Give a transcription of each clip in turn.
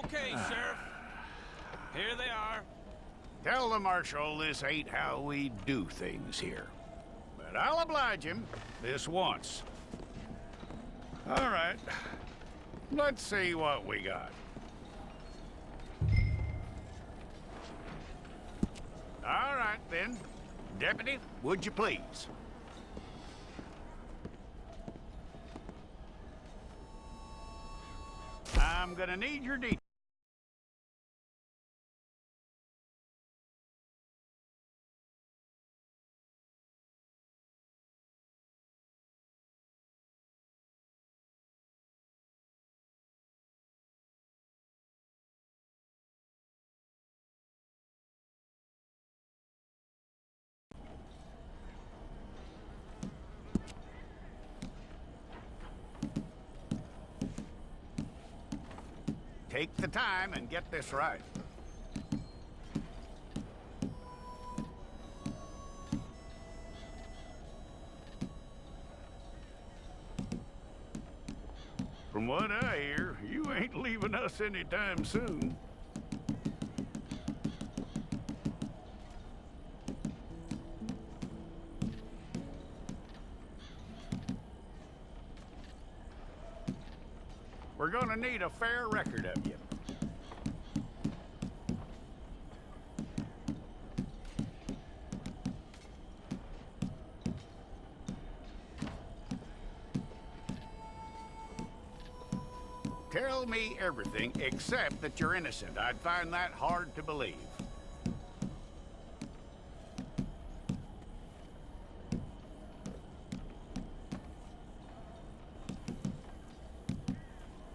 Okay, Sheriff. Here they are. Tell the Marshal this ain't how we do things here. But I'll oblige him this once. All right. Let's see what we got. All right, then. Deputy, would you please? I'm gonna need your details. Take the time and get this right. From what I hear, you ain't leaving us anytime soon. We're gonna need a fair record of you. Tell me everything except that you're innocent. I'd find that hard to believe.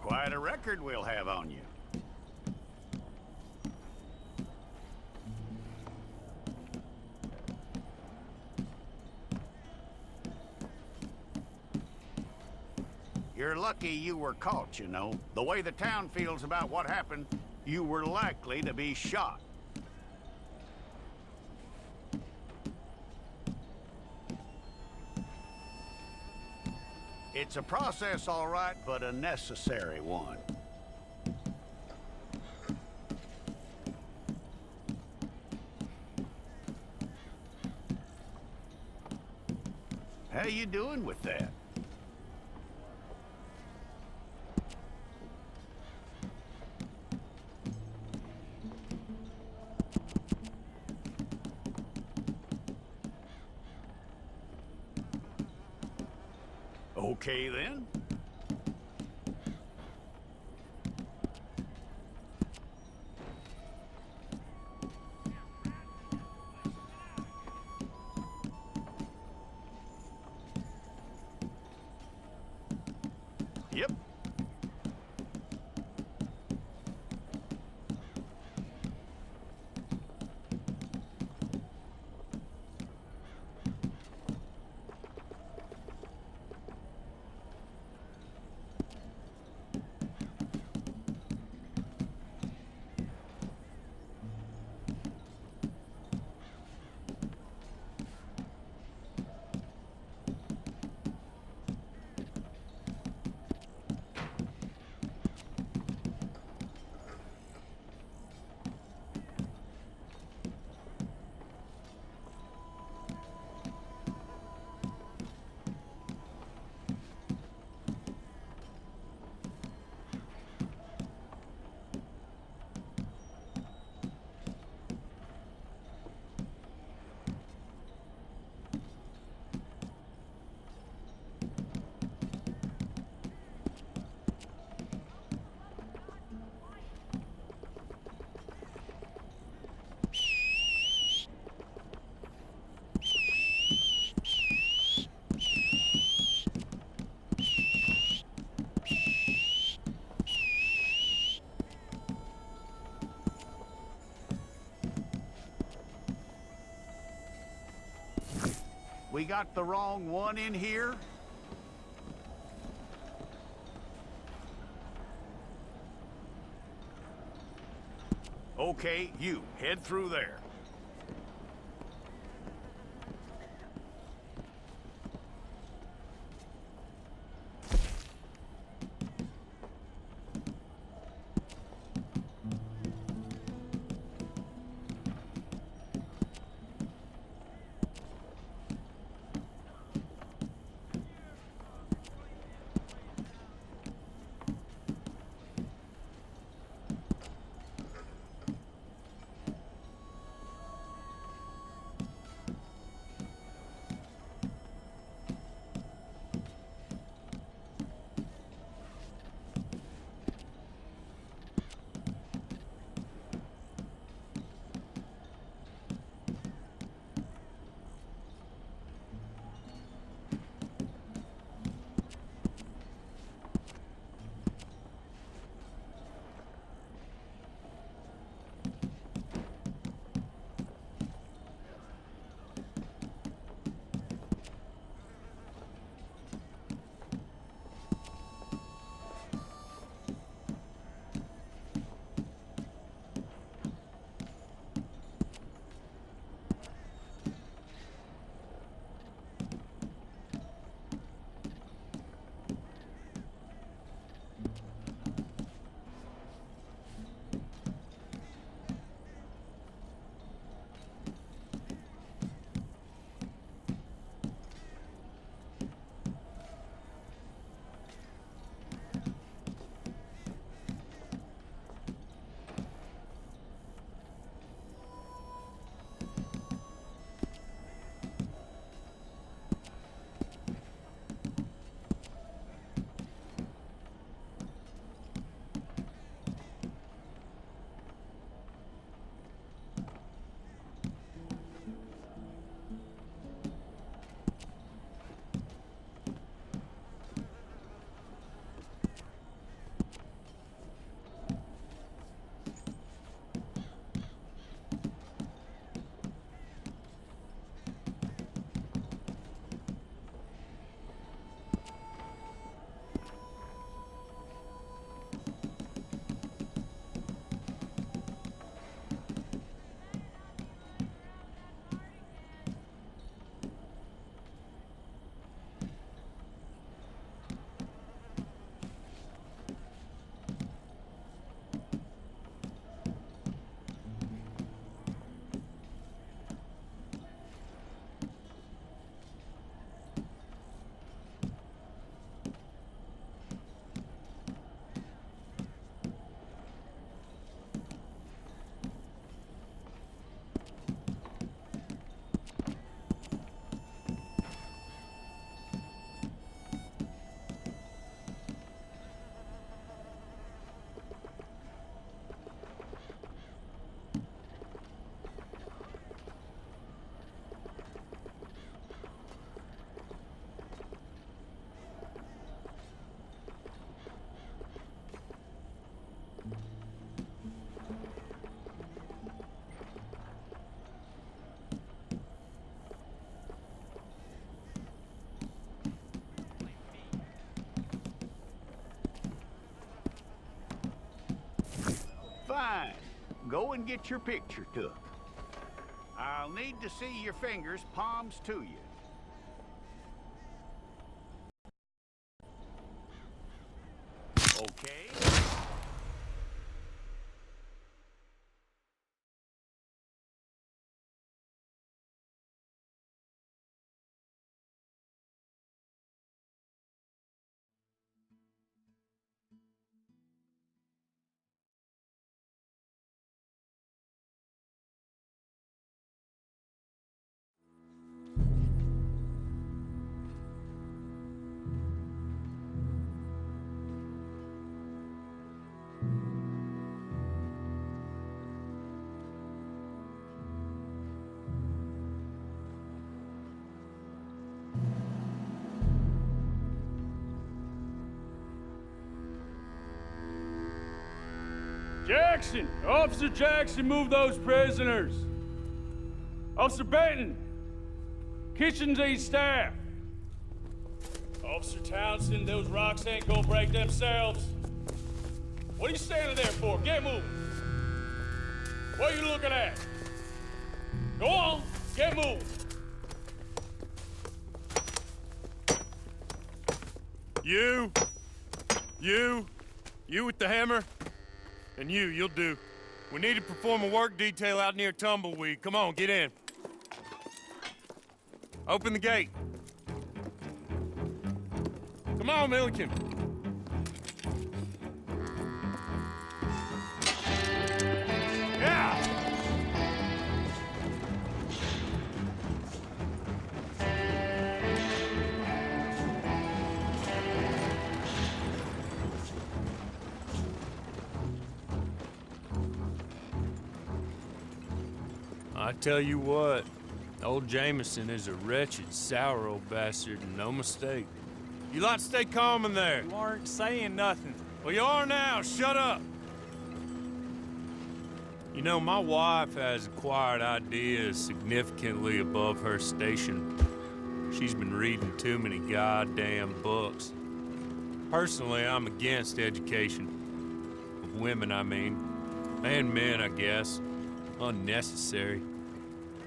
Quite a record we'll have on you. You're lucky you were caught, you know. The way the town feels about what happened, you were likely to be shot. It's a process, all right, but a necessary one. How you doing with that? Okay, then. Yep. We got the wrong one in here? Okay, you, head through there. go and get your picture took. I'll need to see your fingers, palms to you. Okay? Jackson! Officer Jackson, move those prisoners! Officer Benton! Kitchens aid staff! Officer Townsend, those rocks ain't gonna break themselves. What are you standing there for? Get moving! What are you looking at? Go on, get moving! You with the hammer? And you'll do. We need to perform a work detail out near Tumbleweed. Come on, get in. Open the gate. Come on, Milliken. Yeah! I tell you what, old Jameson is a wretched, sour old bastard, and no mistake. You lot stay calm in there. You aren't saying nothing. Well, you are now. Shut up. You know, my wife has acquired ideas significantly above her station. She's been reading too many goddamn books. Personally, I'm against education. Of women, I mean. And men, I guess. Unnecessary.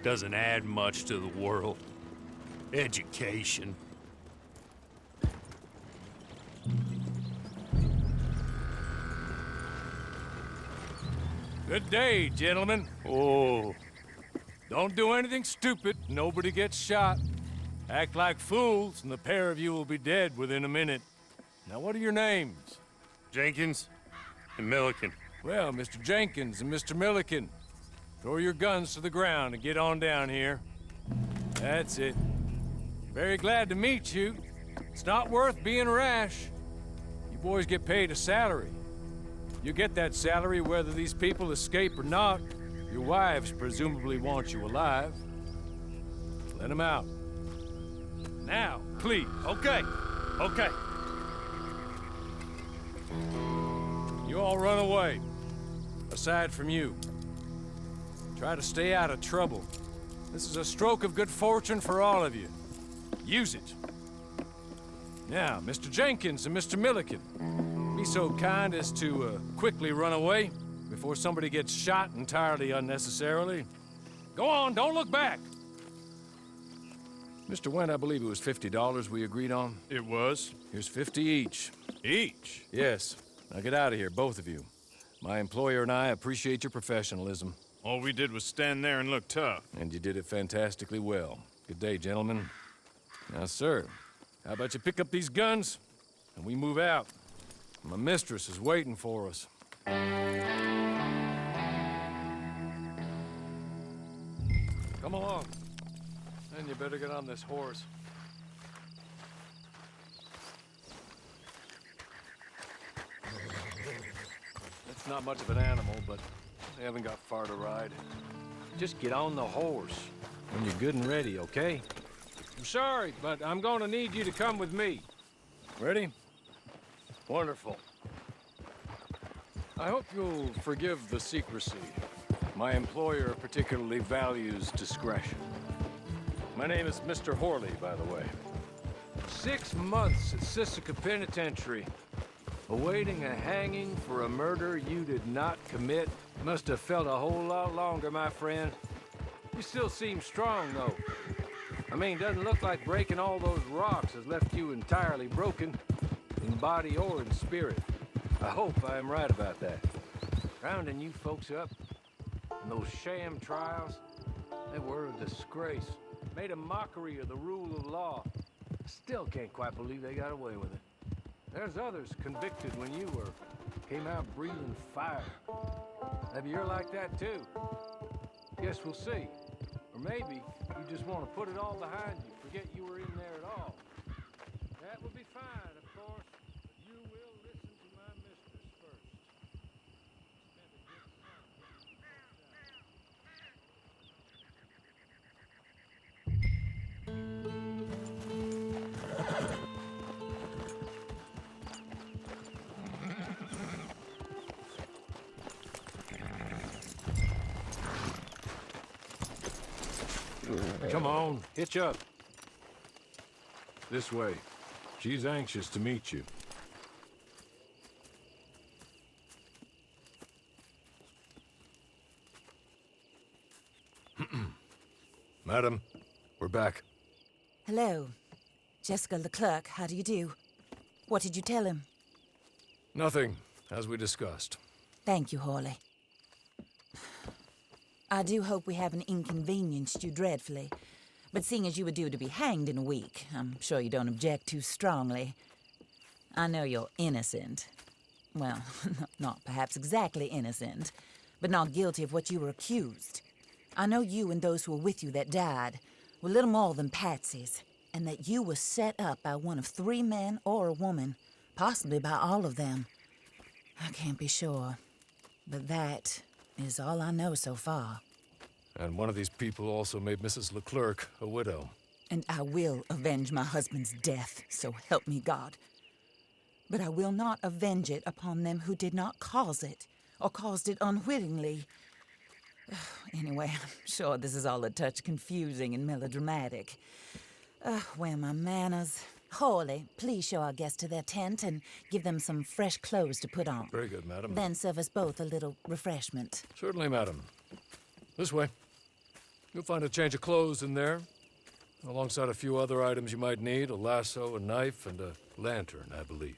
Doesn't add much to the world. Education. Good day, gentlemen. Oh. Don't do anything stupid. Nobody gets shot. Act like fools, and the pair of you will be dead within a minute. Now, what are your names? Jenkins and Milliken. Well, Mr. Jenkins and Mr. Milliken, throw your guns to the ground and get on down here. That's it. Very glad to meet you. It's not worth being rash. You boys get paid a salary. You get that salary whether these people escape or not. Your wives presumably want you alive. Let them out. Now, please. Okay. You all run away. Aside from you. Try to stay out of trouble. This is a stroke of good fortune for all of you. Use it. Now, Mr. Jenkins and Mr. Milliken, be so kind as to quickly run away before somebody gets shot entirely unnecessarily. Go on, don't look back. Mr. Wendt, I believe it was $50 we agreed on. It was. Here's 50 each. Each? Yes. Now get out of here, both of you. My employer and I appreciate your professionalism. All we did was stand there and look tough. And you did it fantastically well. Good day, gentlemen. Now, sir, how about you pick up these guns and we move out? My mistress is waiting for us. Come along. And you better get on this horse. It's not much of an animal, but they haven't got far to ride. Just get on the horse when you're good and ready, okay? I'm sorry, but I'm going to need you to come with me. Ready? Wonderful. I hope you'll forgive the secrecy. My employer particularly values discretion. My name is Mr. Horley, by the way. 6 months at Sisika Penitentiary. Awaiting a hanging for a murder you did not commit must have felt a whole lot longer, my friend. You still seem strong, though. I mean, doesn't look like breaking all those rocks has left you entirely broken, in body or in spirit. I hope I am right about that. Rounding you folks up, and those sham trials, they were a disgrace. Made a mockery of the rule of law. Still can't quite believe they got away with it. There's others convicted when you were. Came out breathing fire. Maybe you're like that too. Guess we'll see. Or maybe you just want to put it all behind you, forget you were in there at all. That would be fine, of course, but you will listen to my mistress first. Spent a good Come on, hitch up. This way. She's anxious to meet you. Madam, we're back. Hello. Jessica Leclerc, how do you do? What did you tell him? Nothing, as we discussed. Thank you, Hawley. I do hope we haven't inconvenienced you dreadfully. But seeing as you were due to be hanged in a week, I'm sure you don't object too strongly. I know you're innocent. Well, not perhaps exactly innocent, but not guilty of what you were accused. I know you and those who were with you that died were little more than patsies, and that you were set up by one of 3 men or a woman, possibly by all of them. I can't be sure, but that is all I know so far. And one of these people also made Mrs. Leclerc a widow. And I will avenge my husband's death, so help me God. But I will not avenge it upon them who did not cause it, or caused it unwittingly. Anyway, I'm sure this is all a touch confusing and melodramatic. Where are my manners? Hawley, please show our guests to their tent and give them some fresh clothes to put on. Very good, madam. Then serve us both a little refreshment. Certainly, madam. This way. You'll find a change of clothes in there, alongside a few other items you might need, a lasso, a knife, and a lantern, I believe.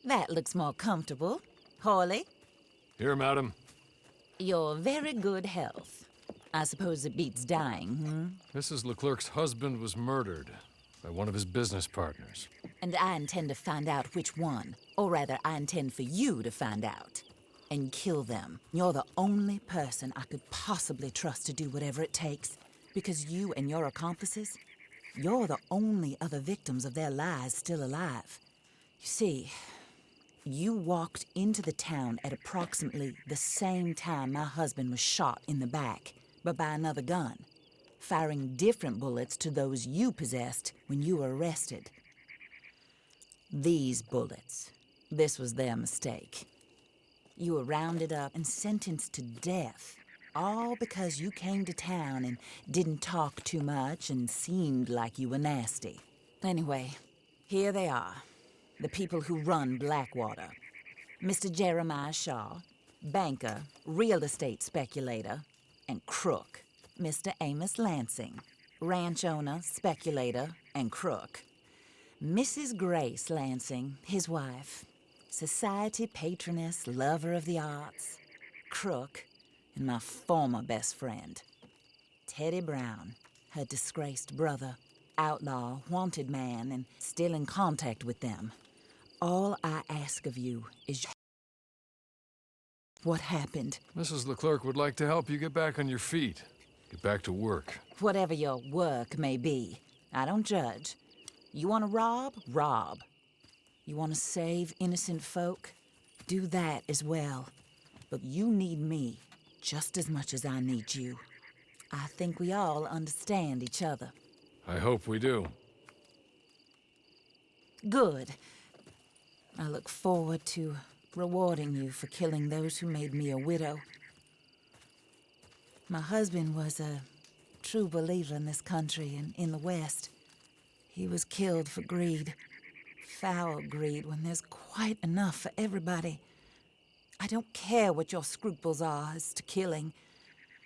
That looks more comfortable. Hawley, Here, madam. your very good health. I suppose it beats dying, Mrs. Leclerc's husband was murdered. by one of his business partners. And I intend to find out which one. Or rather, I intend for you to find out. And kill them. You're the only person I could possibly trust to do whatever it takes. Because you and your accomplices, you're the only other victims of their lies still alive. You see, you walked into the town at approximately the same time my husband was shot in the back, but by another gun, firing different bullets to those you possessed when you were arrested. These bullets, this was their mistake. You were rounded up and sentenced to death, all because you came to town and didn't talk too much and seemed like you were nasty. Anyway, here they are, the people who run Blackwater. Mr. Jeremiah Shaw, banker, real estate speculator, and crook. Mr. Amos Lansing, ranch owner, speculator, and crook. Mrs. Grace Lansing, his wife, society patroness, lover of the arts, crook, and my former best friend. Teddy Brown, her disgraced brother, outlaw, wanted man, and still in contact with them. All I ask of you is... What happened? Mrs. Leclerc would like to help you get back on your feet. Get back to work. Whatever your work may be, I don't judge. You want to rob? Rob. You want to save innocent folk? Do that as well. But you need me just as much as I need you. I think we all understand each other. I hope we do. Good. I look forward to rewarding you for killing those who made me a widow. My husband was a true believer in this country and in the West. He was killed for greed. Foul greed when there's quite enough for everybody. I don't care what your scruples are as to killing.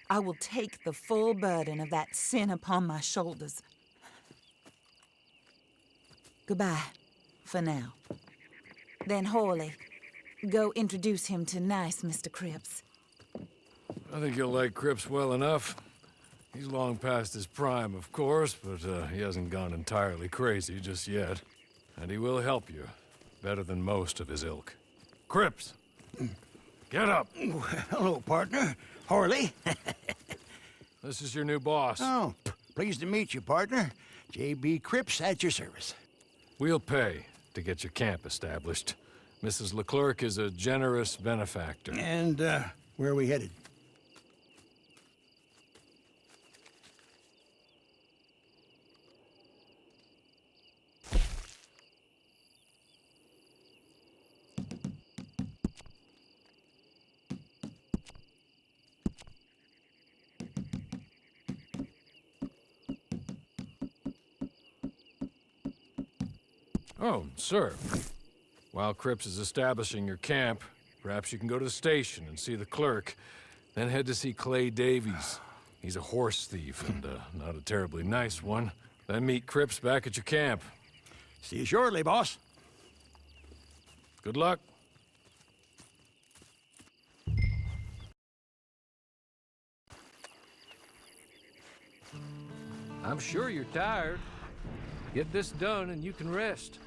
I will take the full burden of that sin upon my shoulders. Goodbye, for now. Then Hawley, go introduce him to nice Mr. Cripps. I think you'll like Cripps well enough. He's long past his prime, of course, but he hasn't gone entirely crazy just yet. And he will help you, better than most of his ilk. Cripps! Get up! Hello, partner. Harley. This is your new boss. Oh, pleased to meet you, partner. J.B. Cripps at your service. We'll pay to get your camp established. Mrs. Leclerc is a generous benefactor. And, where are we headed? Oh, sir. While Cripps is establishing your camp, perhaps you can go to the station and see the clerk, then head to see Clay Davies. He's a horse thief and not a terribly nice one. Then meet Cripps back at your camp. See you shortly, boss. Good luck. I'm sure you're tired. Get this done and you can rest.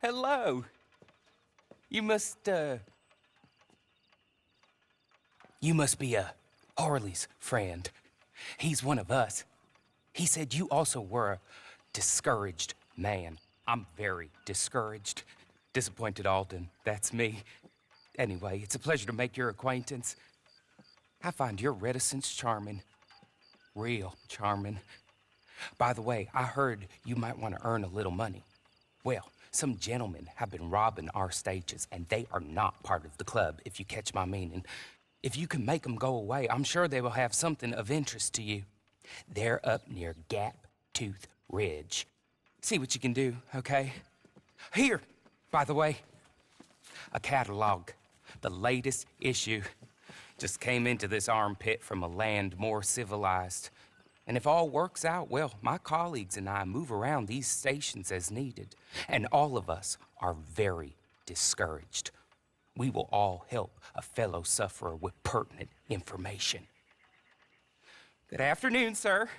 Hello. You must be Harley's friend. He's one of us. He said you also were a discouraged man. I'm very discouraged. Disappointed Alden, that's me. Anyway, it's a pleasure to make your acquaintance. I find your reticence charming. Real charming. By the way, I heard you might want to earn a little money. Well, some gentlemen have been robbing our stages, and they are not part of the club, if you catch my meaning. If you can make them go away, I'm sure they will have something of interest to you. They're up near Gap Tooth Ridge. See what you can do, okay? Here, by the way, a catalog. The latest issue. Just came into this armpit from a land more civilized. And if all works out, well, my colleagues and I move around these stations as needed. And all of us are very discouraged. We will all help a fellow sufferer with pertinent information. Good afternoon, sir.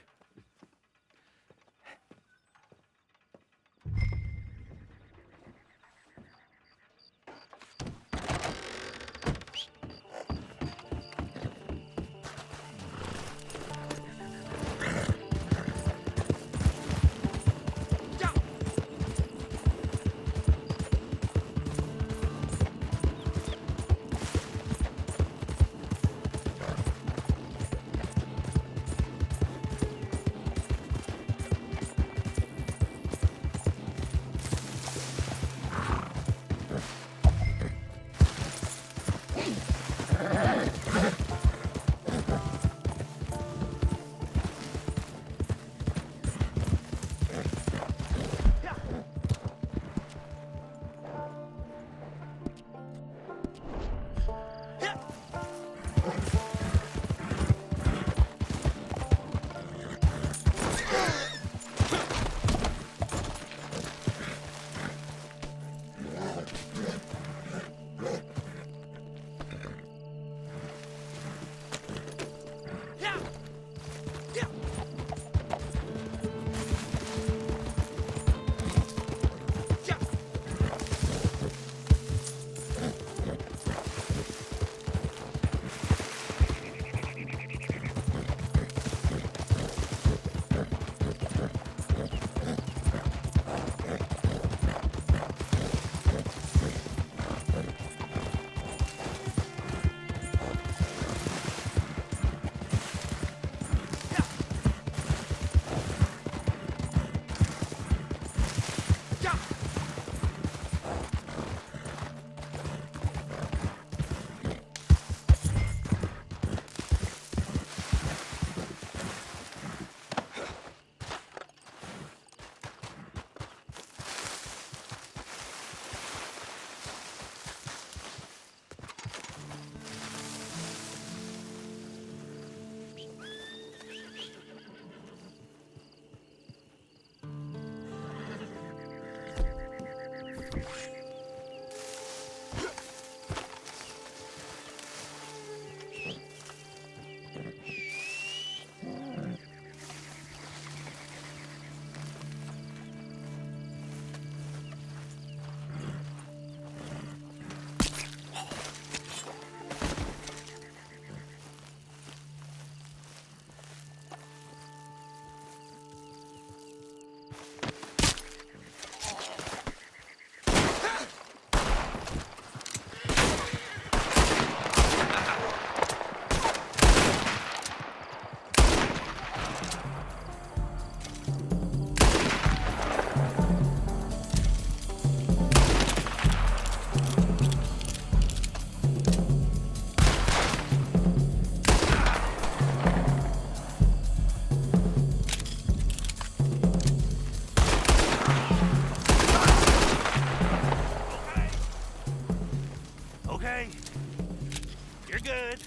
You're good.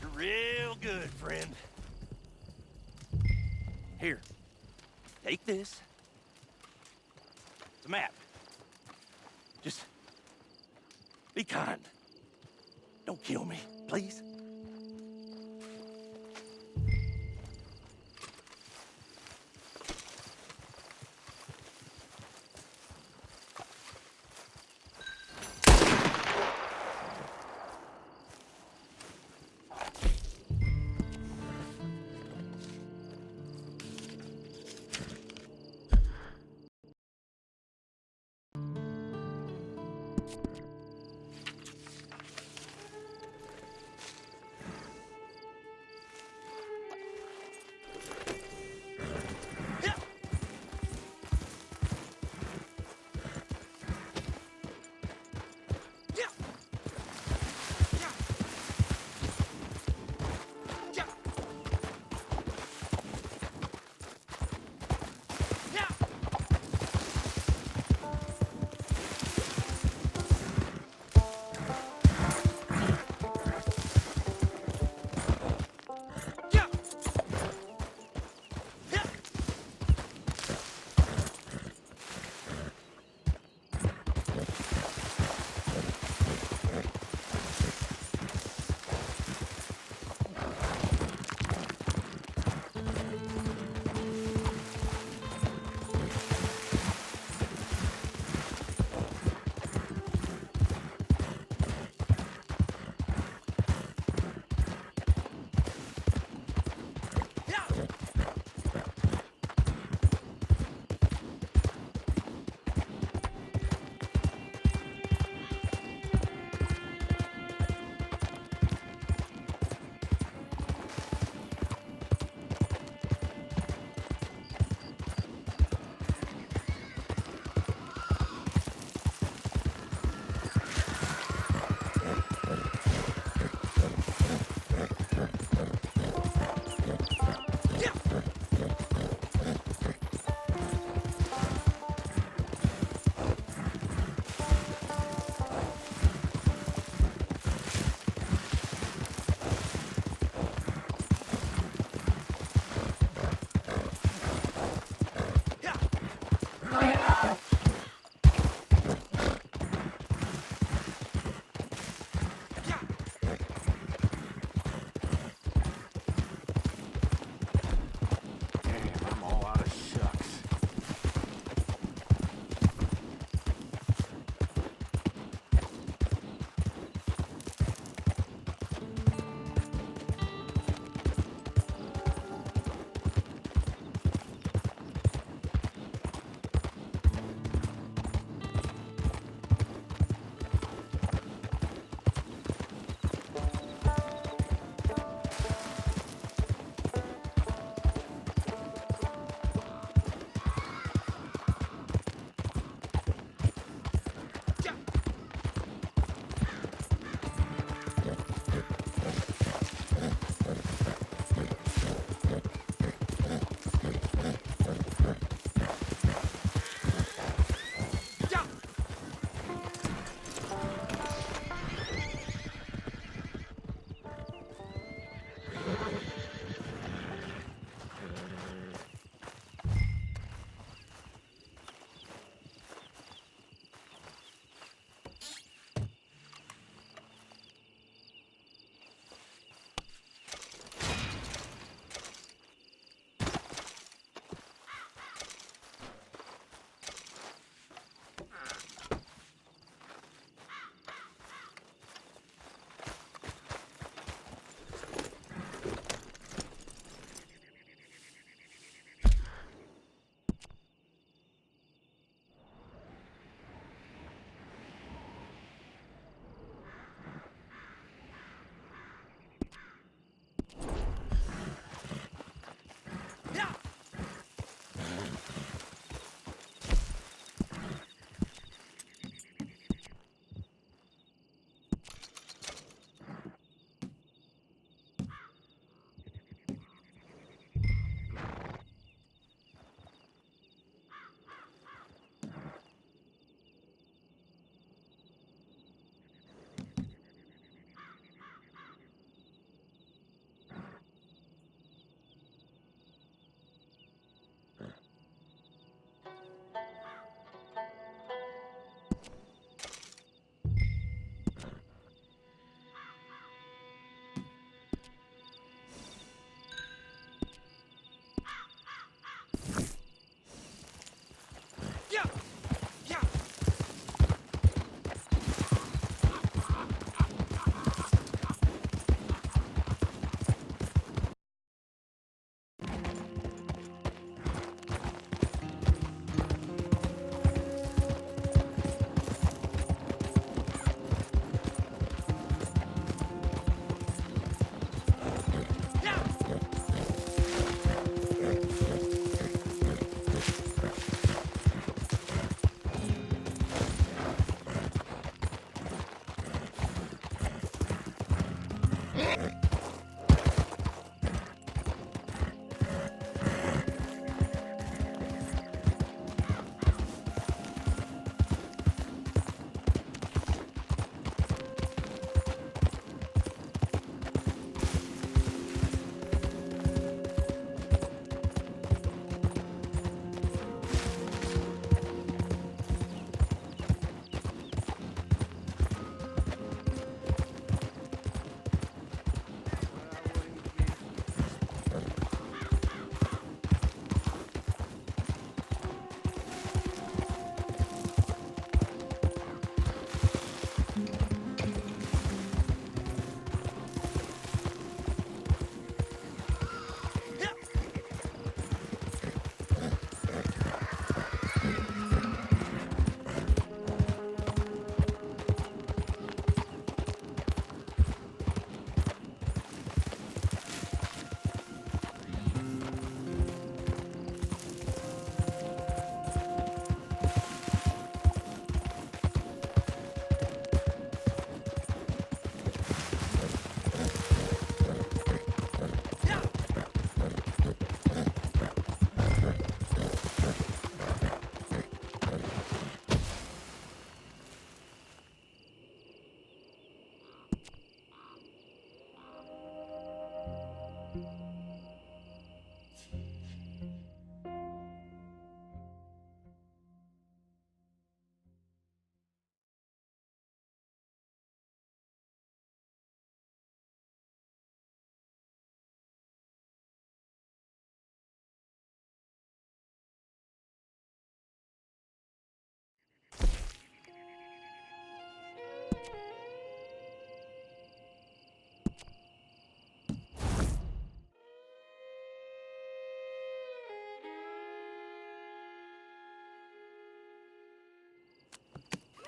You're real good, friend. Here. Take this. It's a map. Just be kind. Don't kill me, please.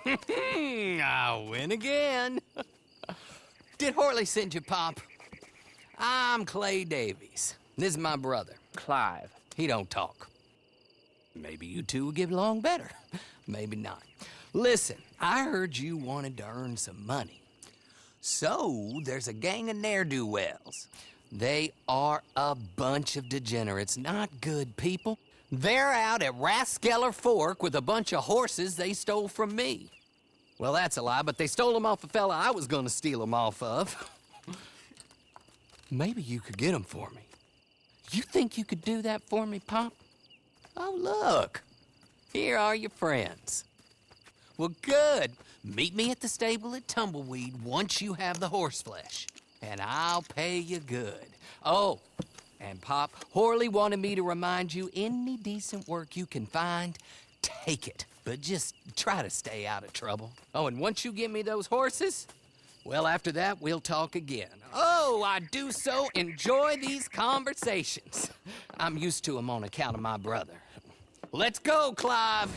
I win again. Did Horley send you, Pop? I'm Clay Davies. This is my brother, Clive. He don't talk. Maybe you two will get along better. Maybe not. Listen, I heard you wanted to earn some money. So, there's a gang of ne'er-do-wells. They are a bunch of degenerates, not good people. They're out at Raskeller Fork with a bunch of horses they stole from me. Well, that's a lie, but they stole them off a fella I was gonna steal them off of. Maybe you could get them for me. You think you could do that for me, Pop? Oh, look. Here are your friends. Well, good. Meet me at the stable at Tumbleweed once you have the horse flesh, and I'll pay you good. Oh, and Pop, Horley wanted me to remind you, any decent work you can find, take it. But just try to stay out of trouble. Oh, and once you give me those horses, well, after that, we'll talk again. Oh, I do so enjoy these conversations. I'm used to them on account of my brother. Let's go, Clive.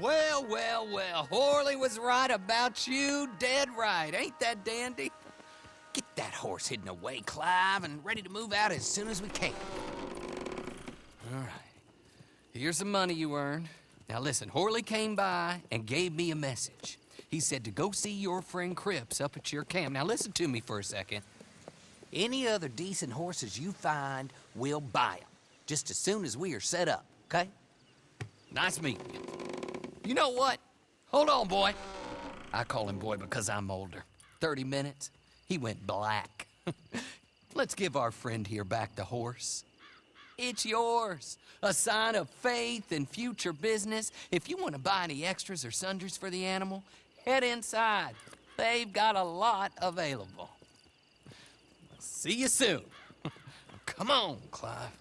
Well, well, well. Horley was right about you. Dead right. Ain't that dandy? Get that horse hidden away, Clive, and ready to move out as soon as we can. All right. Here's the money you earned. Now listen, Horley came by and gave me a message. He said to go see your friend Cripps up at your camp. Now listen to me for a second. Any other decent horses you find, we'll buy them. Just as soon as we are set up, okay? Nice meeting you. You know what? Hold on, boy. I call him boy because I'm older. 30 minutes, he went black. Let's give our friend here back the horse. It's yours. A sign of faith and future business. If you want to buy any extras or sundries for the animal, head inside. They've got a lot available. See you soon. Come on, Clive.